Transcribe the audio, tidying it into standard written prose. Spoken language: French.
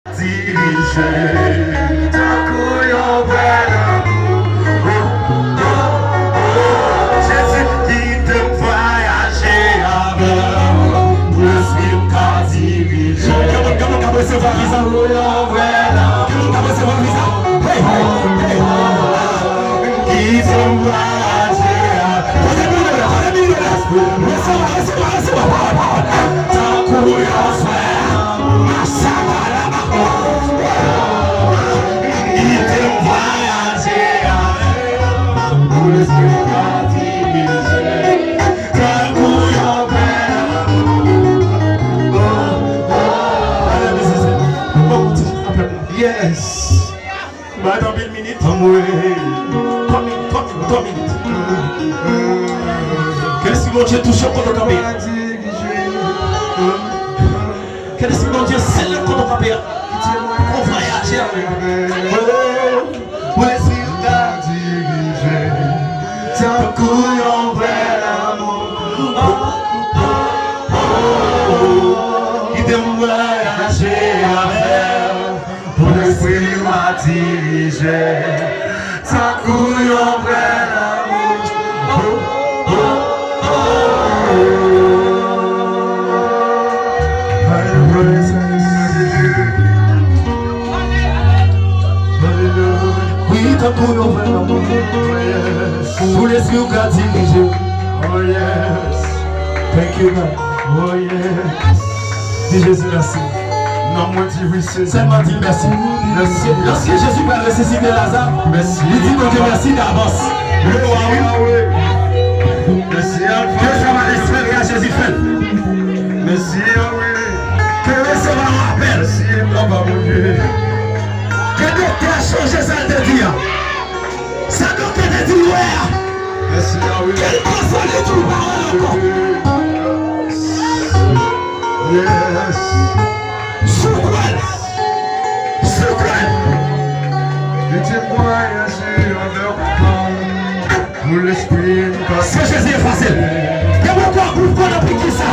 diriger ta couillon vers Jésus qui te voyager avec le suivre qu'à diriger comment qu'à recevoir visa qui te voyager ta couillon Yes. Madame, une minute. 3 minutes. Qu'est-ce que mon Dieu touche au compte de Qu'est-ce que mon Dieu scelle le compte de on voyage. Pour l'esprit t'a dirigé. Ta couillon vers l'amour. Qui te voyager avec. Pour l'esprit m'a dirigé. Ta couillon vers l'amour. Oui, ta couillon vers l'amour. Pour l'esprit m'a dirigé. Oh yes. Thank you, God. Oh yes. Dis Jésus merci. Non, moi dis oui, seulement dis merci. Merci. Lorsque Jésus va ressusciter Lazare, merci. Il dit donc merci d'avance. Merci à vous. Que ça va espérer à Jésus fait. Merci à vous. Que recevoir un appel. Merci, papa mon Dieu. Que docteur a changé ça de dire. Ça docteur te dit ouais. Merci à vous. Quel passage de tout parole encore. Yes. Souffrance. Je te voyager avec toi. Pour l'esprit. Ce que Jésus est facile. Et pourquoi vous prenez ça?